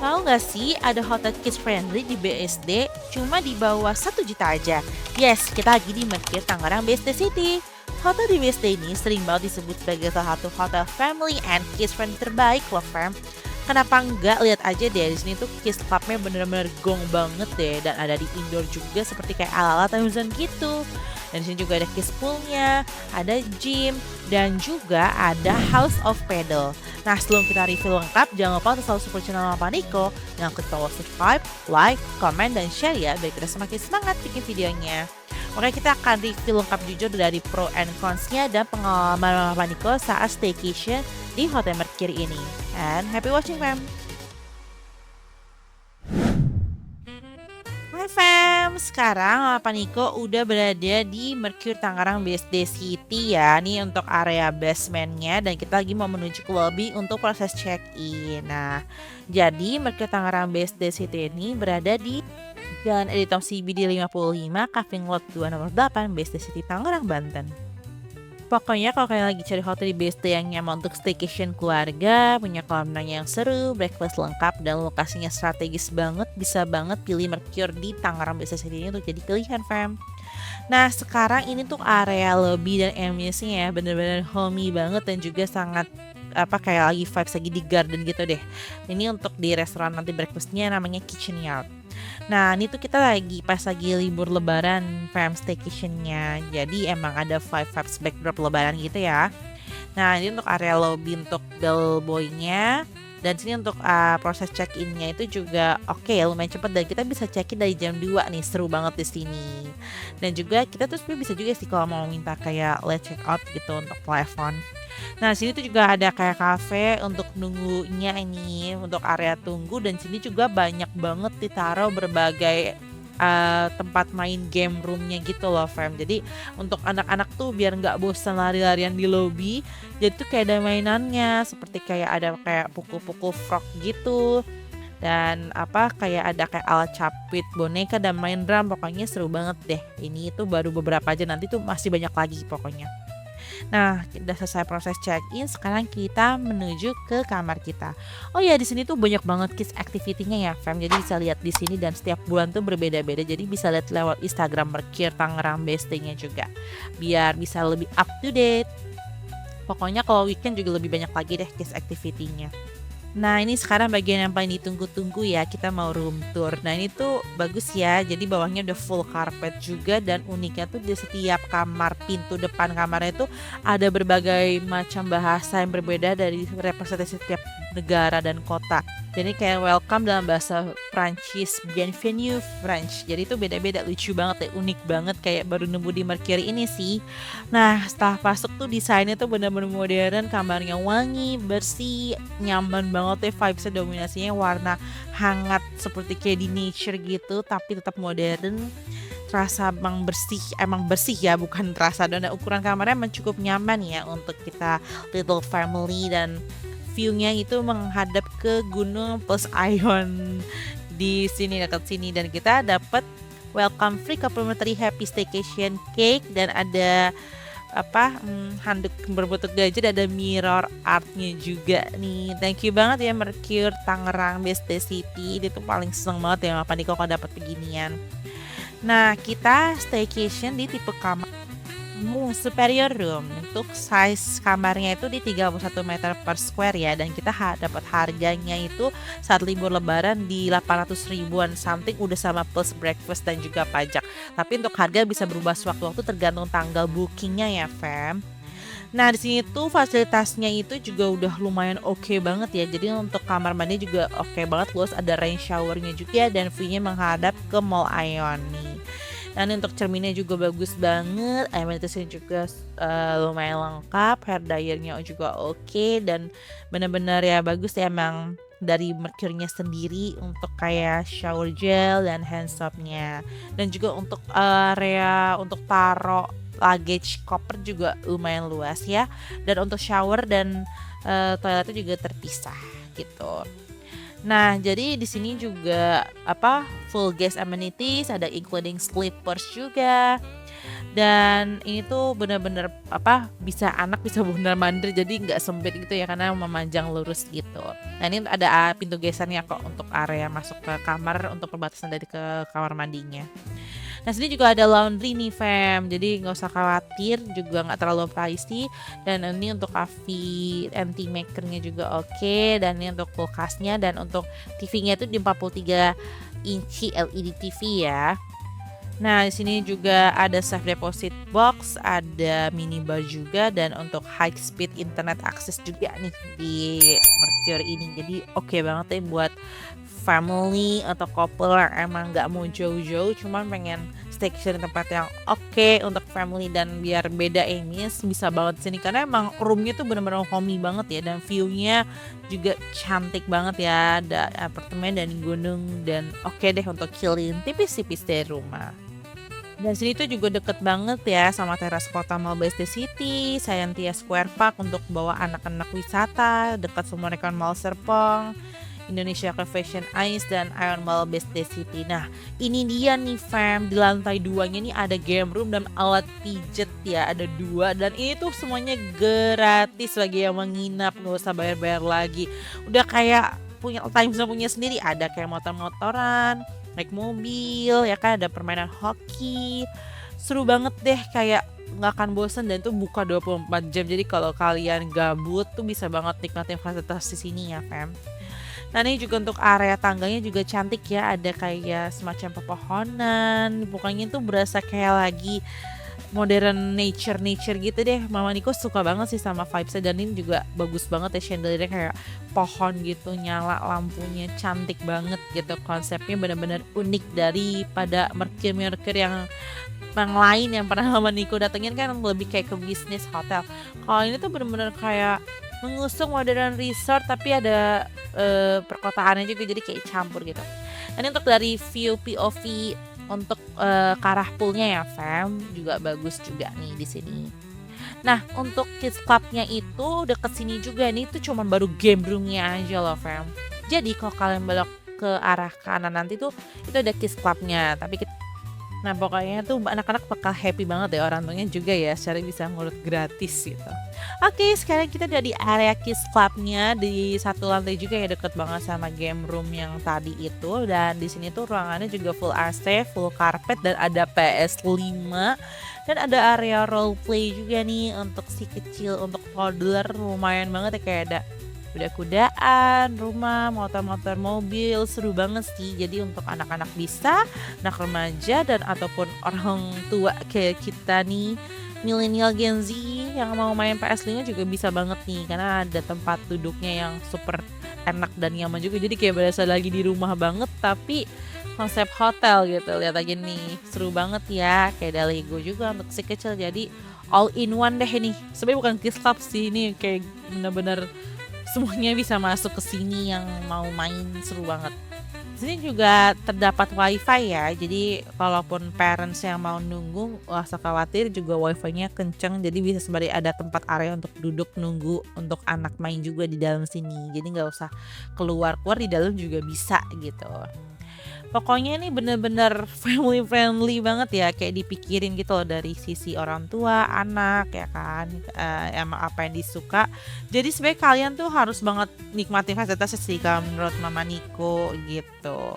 Tahu nggak sih ada hotel kids friendly di BSD cuma di bawah 1 juta aja. Yes, kita lagi di Mercure Tangerang BSD City. Hotel di BSD ini sering banget disebut sebagai salah satu hotel family and kids friendly terbaik loh fam. Kenapa enggak, lihat aja deh di sini tuh kids clubnya bener-bener gong banget deh, dan ada di indoor juga seperti kayak ala-ala Thousand gitu. Dan di sini juga ada kids poolnya, ada gym, dan juga ada House of Paddle. Nah, sebelum kita review lengkap, jangan lupa untuk selalu support channel Mama Niko dengan klik tombol subscribe, like, comment, dan share ya, biar kita semakin semangat bikin videonya. Oke, kita akan review lengkap jujur dari pro and cons-nya dan pengalaman Mama Niko saat staycation di Hotel Mercury ini. And happy watching, fam! Hai fam, sekarang Papa Niko udah berada di Mercure Tangerang BSD City ya. Nih untuk area basementnya, dan kita lagi mau menuju ke lobby untuk proses check-in. Nah, jadi Mercure Tangerang BSD City ini berada di Jalan Editom CBD 55, Kaving Lot 2 nomor 8, BSD City Tangerang, Banten. Pokoknya kalau kalian lagi cari hotel di BSD yang nyaman untuk staycation keluarga, punya kolam renang yang seru, breakfast lengkap, dan lokasinya strategis banget, bisa banget pilih Mercure di Tangerang BSD City ini untuk jadi pilihan fam. Nah, sekarang ini tuh area lobby dan ambience-nya ya bener-bener homey banget, dan juga sangat kayak lagi vibes lagi di garden gitu deh. Ini untuk di restoran nanti breakfastnya namanya Kitchen Yard. Nah, ini tuh kita pas lagi libur lebaran fam staycationnya. Jadi emang ada vibes backdrop lebaran gitu ya. Nah, ini untuk area lobby untuk bellboy-nya. Dan sini untuk proses check-in-nya itu juga oke, lumayan cepet, dan kita bisa check-in dari jam 2 nih, seru banget di sini. Dan juga kita tuh sebenarnya bisa juga sih kalau mau minta kayak late check out gitu untuk telepon. Nah, sini tuh juga ada kayak cafe untuk nunggunya ini, untuk area tunggu, dan sini juga banyak banget ditaruh berbagai tempat main game roomnya gitu loh fam. Jadi untuk anak-anak tuh biar nggak bosan lari-larian di lobby, jadi tuh kayak ada mainannya seperti kayak ada kayak pukul-pukul frog gitu, dan kayak ada kayak alat capit boneka dan main drum. Pokoknya seru banget deh. Ini tuh baru beberapa aja, nanti tuh masih banyak lagi pokoknya. Nah, udah selesai proses check-in, sekarang kita menuju ke kamar kita. Oh ya, di sini tuh banyak banget kids activity-nya ya, fam. Jadi bisa lihat di sini, dan setiap bulan tuh berbeda-beda. Jadi bisa lihat lewat Instagram Mercure Tangerang BSD-nya juga, biar bisa lebih up to date. Pokoknya kalau weekend juga lebih banyak lagi deh kids activity-nya. Nah, ini sekarang bagian yang paling ditunggu-tunggu ya, kita mau room tour. Nah, ini tuh bagus ya, jadi bawahnya udah full carpet juga, dan uniknya tuh di setiap kamar, pintu depan kamarnya itu ada berbagai macam bahasa yang berbeda dari representasi setiap negara dan kota. Jadi kayak welcome dalam bahasa Prancis, bienvenue French. Jadi itu beda-beda, lucu banget ya, unik banget, kayak baru nemu di Mercury ini sih. Nah, setelah masuk tuh desainnya tuh bener-bener modern, kamarnya wangi, bersih, nyaman banget ya, vibesnya dominasinya warna hangat seperti kayak di nature gitu, tapi tetap modern. Terasa emang bersih ya, bukan terasa. Dan ukuran kamarnya emang cukup nyaman ya untuk kita little family, dan view-nya itu menghadap ke gunung plus Ion di sini, dekat sini. Dan kita dapat welcome free complimentary happy staycation cake, dan ada handuk berbentuk gajah, ada mirror artnya juga nih. Thank you banget ya Mercure Tangerang BSD City, dia tuh paling seneng banget ya apa nih kalau dapat beginian. Nah, kita staycation di tipe kamar superior room. Untuk size kamarnya itu di 31 meter per square ya, dan kita dapat harganya itu saat libur lebaran di 800 ribuan something, udah sama plus breakfast dan juga pajak. Tapi untuk harga bisa berubah sewaktu-waktu tergantung tanggal bookingnya ya fam. Nah, di sini tuh fasilitasnya itu juga udah lumayan oke banget ya. Jadi untuk kamar mandi juga oke banget, luas, ada rain showernya juga, dan view-nya menghadap ke Mall Ion nih. Dan untuk cerminnya juga bagus banget, amenitiesnya juga lumayan lengkap, hair dryernya juga oke, dan benar-benar ya bagus ya emang dari Mercure-nya sendiri untuk kayak shower gel dan hand soap-nya. Dan juga untuk area untuk taro luggage koper juga lumayan luas ya. Dan untuk shower dan toiletnya juga terpisah gitu. Nah, jadi di sini juga full guest amenities, ada including slippers juga. Dan ini tuh bener-bener apa, bisa anak bisa mondar-mandir jadi nggak sempit gitu ya karena memanjang lurus gitu. Nah ini ada pintu gesernya kok untuk area masuk ke kamar untuk perbatasan dari ke kamar mandinya. Nah sini juga ada laundry nih fam, jadi nggak usah khawatir juga nggak terlalu pricey. Dan ini untuk coffee anti makernya juga oke, dan ini untuk kulkasnya dan untuk TV-nya itu di 43 inci LED TV ya. Nah, di sini juga ada safe deposit box, ada minibar juga, dan untuk high speed internet access juga nih di Mercury ini. Jadi oke banget deh buat family atau couple yang emang nggak mau jauh-jauh, cuman pengen staycation di tempat yang oke untuk family dan biar beda ini bisa banget sini karena emang roomnya tuh bener-bener homey banget ya, dan view-nya juga cantik banget ya, ada apartemen dan gunung, dan oke deh untuk chillin tipis-tipis dari rumah. Dan sini tuh juga deket banget ya sama teras kota Mall BSD City, Scientia Square Park untuk bawa anak-anak wisata, dekat Summarecon Mall Serpong, Indonesia ke Fashion Ice, dan Ion Mall BSD City. Nah, ini dia nih fam, di lantai 2-nya nih ada game room dan alat pijet ya, ada 2, dan ini tuh semuanya gratis bagi yang menginap, nggak usah bayar-bayar lagi. Udah kayak punya time zone punya sendiri, ada kayak motor-motoran, naik mobil ya kan, ada permainan hoki, seru banget deh, kayak nggak akan bosan, dan itu buka 24 jam, jadi kalau kalian gabut tuh bisa banget nikmatin fasilitas di sini ya fam. Nah ini juga untuk area tangganya juga cantik ya, ada kayak semacam pepohonan, pokoknya itu berasa kayak lagi modern nature gitu deh. Mama Niko suka banget sih sama vibesnya, dan ini juga bagus banget ya chandeliernya, kayak pohon gitu nyala lampunya, cantik banget gitu, konsepnya benar-benar unik daripada Mercure yang lain yang pernah Mama Niko datengin kan lebih kayak ke bisnis hotel. Kalau ini tuh bener-bener kayak mengusung modern resort tapi ada perkotaannya juga, jadi kayak campur gitu. Ini untuk dari view POV untuk ke arah poolnya ya fam, juga bagus juga nih di sini. Nah untuk kids clubnya itu deket sini juga nih, itu cuman baru game roomnya aja loh fam. Jadi kalau kalian belok ke arah kanan nanti tuh itu ada kids clubnya, tapi nah pokoknya tuh anak-anak bakal happy banget ya, orang tuanya juga ya secara bisa ngurut gratis gitu. Oke, sekarang kita udah di area Kids Clubnya di satu lantai juga ya, deket banget sama game room yang tadi itu. Dan di sini tuh ruangannya juga full AC, full carpet, dan ada PS5, dan ada area role play juga nih untuk si kecil, untuk toddler lumayan banget ya, kayak ada kuda-kudaan, rumah, motor-motor, mobil, seru banget sih. Jadi untuk anak-anak bisa, anak remaja, dan ataupun orang tua kayak kita nih, milenial Gen Z yang mau main PS5 juga bisa banget nih, karena ada tempat duduknya yang super enak dan nyaman juga. Jadi kayak berasa lagi di rumah banget tapi konsep hotel gitu. Lihat aja nih, seru banget ya. Kayak ada Lego juga untuk si kecil. Jadi all in one deh ini. Sebenarnya bukan kids club sih, ini kayak bener-bener semuanya bisa masuk ke sini yang mau main, seru banget. Sini juga terdapat wifi ya, jadi kalaupun parents yang mau nunggu gak usah khawatir, juga wifi-nya kenceng, jadi bisa sembari ada tempat area untuk duduk nunggu untuk anak main juga di dalam sini, jadi nggak usah keluar-keluar, di dalam juga bisa gitu. Pokoknya ini bener-bener family friendly banget ya, kayak dipikirin gitu loh dari sisi orang tua, anak ya kan, emang apa yang disuka. Jadi sebenarnya kalian tuh harus banget nikmatin fasilitasnya sih kalau menurut Mama Niko gitu.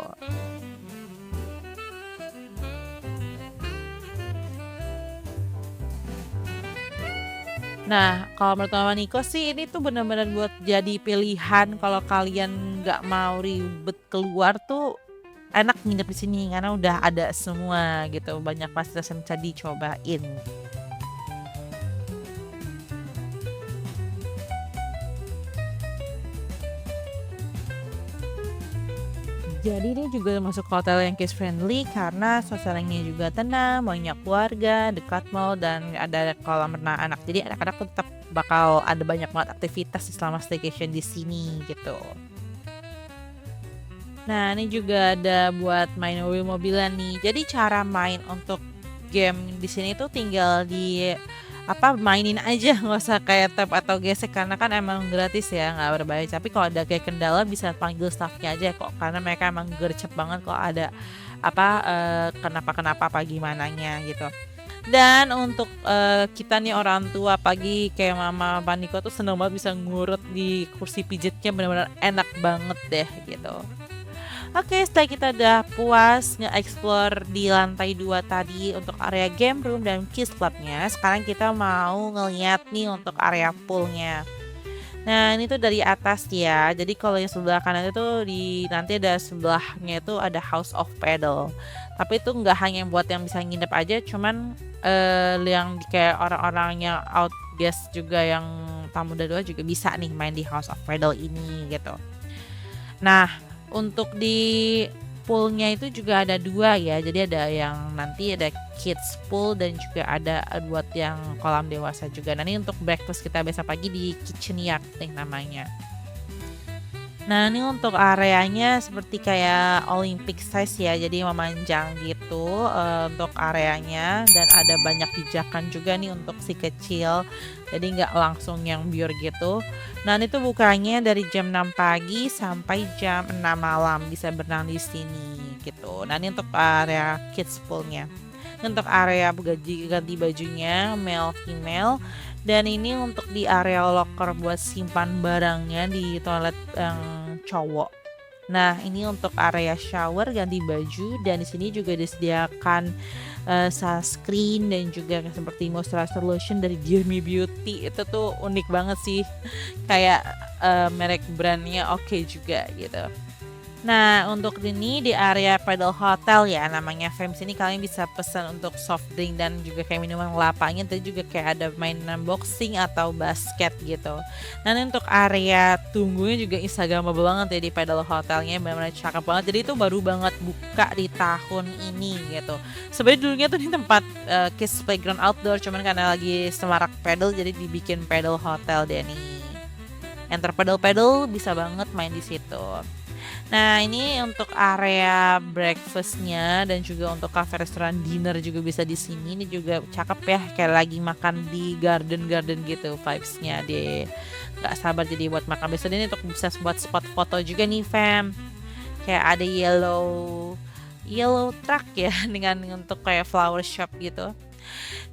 Nah, kalau menurut Mama Niko sih ini tuh bener-bener buat jadi pilihan kalau kalian nggak mau ribet keluar tuh, enak nginep di sini karena udah ada semua gitu, banyak fasilitas yang bisa dicobain. Jadi ini juga masuk hotel yang kids friendly karena suasananya juga tenang, banyak keluarga, dekat mall, dan ada kolam renang anak. Jadi anak-anak tuh tetap bakal ada banyak banget aktivitas selama staycation di sini gitu. Nah, ini juga ada buat main mobil-mobilan nih. Jadi cara main untuk game di sini tuh tinggal di apa, mainin aja, nggak usah kayak tap atau gesek karena kan emang gratis ya, nggak berbayar. Tapi kalau ada kayak kendala bisa panggil staffnya aja kok, karena mereka emang gercep banget kalau ada apa kenapa-kenapa apa gimana nya gitu. Dan untuk, kita nih orang tua pagi kayak mama Paniko tuh seneng banget bisa ngurut di kursi pijitnya bener-bener enak banget deh gitu. Oke, setelah kita udah puas nge-explore di lantai 2 tadi untuk area game room dan kids clubnya, sekarang kita mau ngeliat nih untuk area poolnya. Nah, ini tuh dari atas ya. Jadi kalau yang sebelah kanan itu di nanti ada sebelahnya itu ada House of Paddle. Tapi itu nggak hanya buat yang bisa nginep aja, cuman yang kayak orang-orang yang out guest juga yang tamu dari luar juga bisa nih main di House of Paddle ini gitu. Nah, untuk di poolnya itu juga ada dua ya. Jadi ada yang nanti ada kids pool dan juga ada buat yang kolam dewasa juga. Nah, ini untuk breakfast kita besok pagi di kitchen yard nih namanya. Nah, ini untuk areanya seperti kayak Olympic size ya, jadi memanjang gitu untuk areanya dan ada banyak pijakan juga nih untuk si kecil. Jadi nggak langsung yang pure gitu. Nah, itu bukanya dari jam 6 pagi sampai jam 6 malam bisa berenang di sini gitu. Nah, ini untuk area kids poolnya. Untuk area ganti bajunya male female dan ini untuk di area locker buat simpan barangnya di toilet yang cowok. Nah, ini untuk area shower ganti baju dan di sini juga disediakan sunscreen dan juga seperti moisturizer lotion dari Dear Me Beauty. Itu tuh unik banget sih. Kayak merek brandnya oke juga gitu. Nah, untuk ini di area Pedal Hotel ya namanya Fem sini kalian bisa pesan untuk soft drink dan juga kayak minuman kelapanya tadi juga kayak ada mainan boxing atau basket gitu. Nah, ini untuk area tunggunya juga instagramable banget ya di Pedal Hotelnya benar-benar cakep banget. Jadi itu baru banget buka di tahun ini gitu. Sebenarnya dulunya tuh di tempat kids playground outdoor cuman karena lagi semarak pedal jadi dibikin Pedal Hotel deh nih. Enter pedal-pedal bisa banget main di situ. Nah, ini untuk area breakfastnya dan juga untuk cafe restoran dinner juga bisa di sini. Ini juga cakep ya, kayak lagi makan di garden-garden gitu vibes-nya deh. Gak sabar jadi buat makan. Biasanya ini untuk bisa buat spot foto juga nih, fam. Kayak ada yellow truck ya dengan untuk kayak flower shop gitu.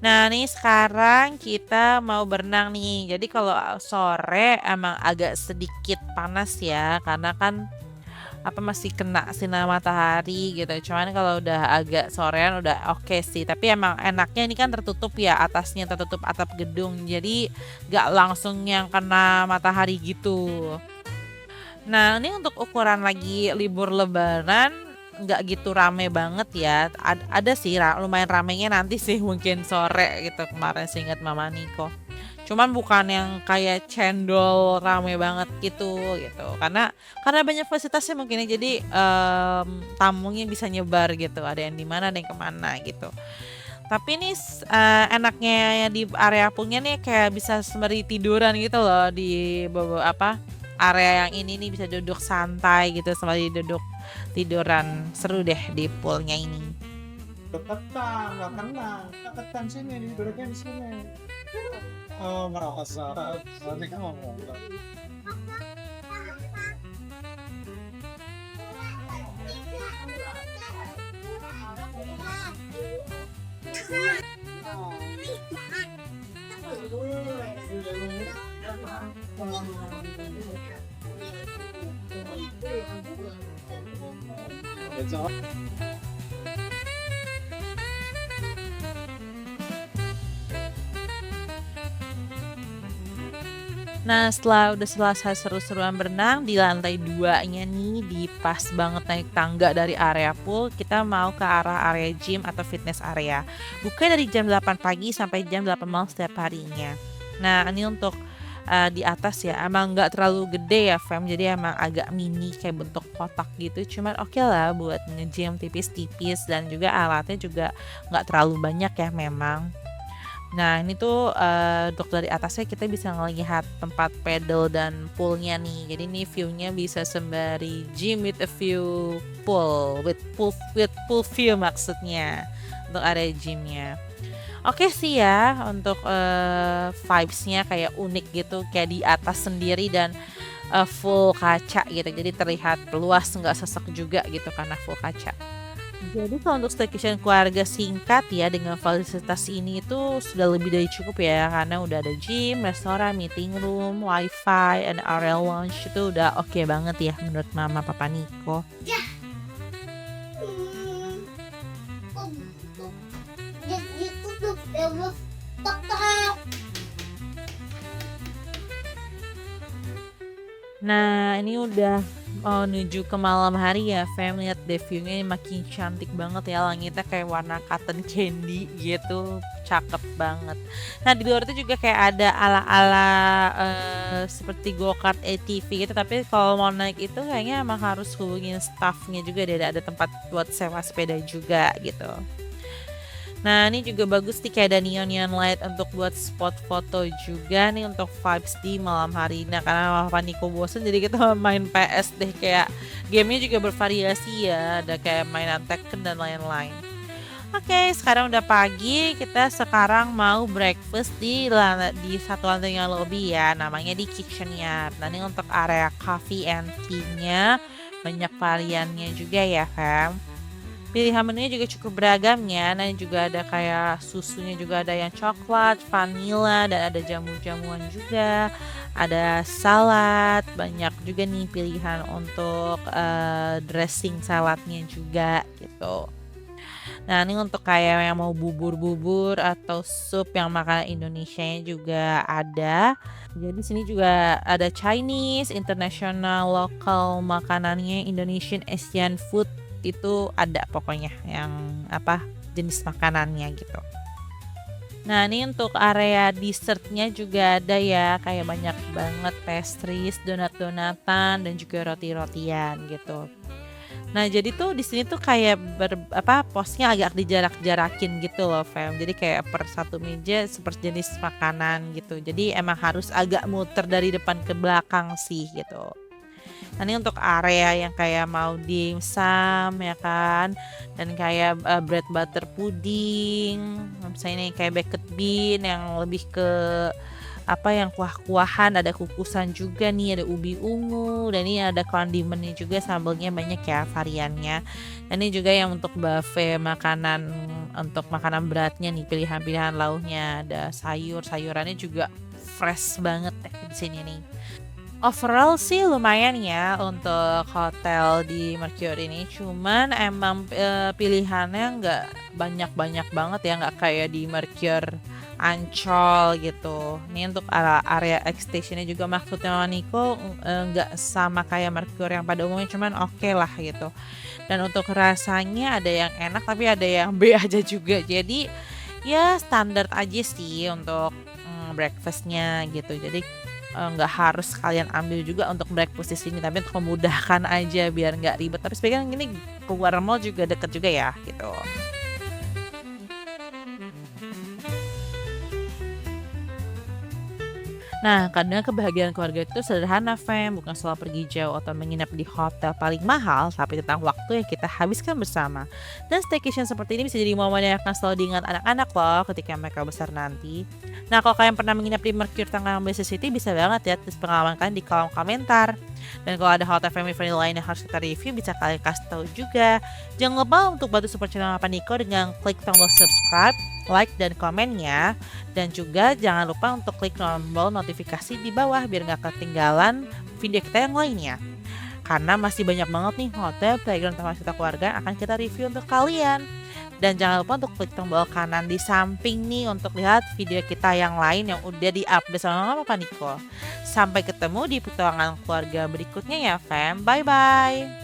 Nah, nih sekarang kita mau berenang nih. Jadi kalau sore emang agak sedikit panas ya, karena kan apa masih kena sinar matahari gitu. Cuman kalau udah agak sorean udah oke sih. Tapi emang enaknya ini kan tertutup ya atasnya tertutup atap gedung. Jadi gak langsung yang kena matahari gitu. Nah, ini untuk ukuran lagi libur lebaran nggak gitu rame banget ya. Ada sih lumayan ramenya nanti sih mungkin sore gitu kemarin seingat Mama Niko. Cuman bukan yang kayak cendol rame banget gitu. Karena banyak fasilitasnya mungkin ya jadi tamunya bisa nyebar gitu. Ada yang di mana, ada yang kemana gitu. Tapi ini enaknya di area punya nih kayak bisa sembari tiduran gitu loh di apa area yang ini nih bisa duduk santai gitu sembari duduk tiduran seru deh di poolnya ini. Deketan, nggak kena. Deketan sini, duduknya di sini. Oh, merasa. Nanti kan ngomong. It's all. Nah, setelah udah selesai seru-seruan berenang di lantai 2-nya nih di pas banget naik tangga dari area pool, kita mau ke arah area gym atau fitness area. Buka dari jam 8 pagi sampai jam 8 malam setiap harinya. Nah, ini untuk di atas ya, emang nggak terlalu gede ya, fam. Jadi emang agak mini kayak bentuk kotak gitu. Cuman oke lah buat nge-gym tipis-tipis dan juga alatnya juga nggak terlalu banyak ya memang. Nah, ini tuh untuk dari atasnya kita bisa ngelihat tempat pedal dan poolnya nih. Jadi ini view-nya bisa sembari gym with a view pool, with pool view maksudnya untuk area gymnya. Oke sih ya untuk vibes-nya kayak unik gitu, kayak di atas sendiri dan full kaca gitu. Jadi terlihat luas nggak sesek juga gitu karena full kaca. Jadi kalau untuk staycation keluarga singkat ya dengan fasilitas ini itu sudah lebih dari cukup ya karena udah ada gym, restoran, meeting room, wifi, and area lounge itu udah oke banget ya menurut mama papa Niko. Hmm, kok gitu? Jadi tutup ya, bos. Tok, tok. Nah, ini udah mau menuju ke malam hari ya, Fam. Lihat deh view-nya makin cantik banget ya. Langitnya kayak warna cotton candy gitu. Cakep banget. Nah, di luar itu juga kayak ada ala-ala seperti go-kart ATV gitu. Tapi kalau mau naik itu kayaknya emang harus hubungin staffnya juga deh. Ada tempat buat sewa sepeda juga gitu. Nah, ini juga bagus nih kayak ada neon-neon light untuk buat spot foto juga nih untuk vibes di malam hari. Nah, karena Papa Niko bosen jadi kita main PS deh kayak gamenya juga bervariasi ya. Ada kayak mainan Tekken dan lain-lain. Oke, sekarang udah pagi. Kita sekarang mau breakfast di satu lantainya lobby ya. Namanya di kitchennya. Nah, ini untuk area coffee and tea-nya banyak variannya juga ya, Fam. Pilihan menunya juga cukup beragam ya. Nah, juga ada kayak susunya juga ada yang coklat, vanilla, dan ada jamu-jamuan juga. Ada salad, banyak juga nih pilihan untuk dressing saladnya juga gitu. Nah, ini untuk kayak yang mau bubur-bubur atau sup yang makanan Indonesianya juga ada. Jadi sini juga ada Chinese, international, lokal makanannya, Indonesian, Asian food itu ada pokoknya yang apa jenis makanannya gitu. Nah, ini untuk area dessertnya juga ada ya, kayak banyak banget pastries, donat-donatan, dan juga roti-rotian gitu. Nah, jadi tuh di sini tuh kayak posnya agak dijarak-jarakin gitu loh, Fam. Jadi kayak per satu meja seperti jenis makanan gitu. Jadi emang harus agak muter dari depan ke belakang sih gitu. Nah, ini untuk area yang kayak mau dimsum ya kan, dan kayak bread butter pudding, misalnya ini kayak baked bean yang lebih ke yang kuah-kuahan, ada kukusan juga nih, ada ubi ungu, dan ini ada kondimennya juga, sambelnya banyak ya variannya. Dan ini juga yang untuk buffet makanan, untuk makanan beratnya nih, pilihan-pilihan lauknya, ada sayur-sayurannya juga fresh banget deh di sini nih. Overall sih lumayan ya untuk hotel di Mercure ini, cuman emang pilihannya nggak banyak-banyak banget ya, nggak kayak di Mercure Ancol gitu. Ini untuk area X-Stationnya juga maksudnya Niko nggak sama kayak Mercure yang pada umumnya, cuman oke lah gitu. Dan untuk rasanya ada yang enak tapi ada yang B aja juga. Jadi ya standar aja sih untuk breakfastnya gitu. Jadi nggak harus kalian ambil juga untuk breakfast di sini, tapi untuk memudahkan aja biar nggak ribet. Tapi sebenarnya gini keluar mall juga deket juga ya gitu. Nah, kadang kebahagiaan keluarga itu sederhana, Fam. Bukan soal pergi jauh atau menginap di hotel paling mahal, tapi tentang waktu yang kita habiskan bersama. Dan staycation seperti ini bisa jadi momen yang akan selalu diingat anak-anak loh ketika mereka besar nanti. Nah, kalau kalian pernah menginap di Mercure Tangerang Bay City, bisa banget ya tulis pengalaman kalian di kolom komentar. Dan kalau ada hotel family friendly lain yang harus kita review, bisa kalian kasih tahu juga. Jangan lupa untuk bantu support channel Papa Niko dengan klik tombol subscribe, like, dan komennya. Dan juga jangan lupa untuk klik tombol notifikasi di bawah biar nggak ketinggalan video kita yang lainnya. Karena masih banyak banget nih hotel, playground, tempat kita keluarga yang akan kita review untuk kalian. Dan jangan lupa untuk klik tombol kanan di samping nih untuk lihat video kita yang lain yang udah di-update sama Papa Niko. Sampai ketemu di petualangan keluarga berikutnya ya, fam. Bye-bye.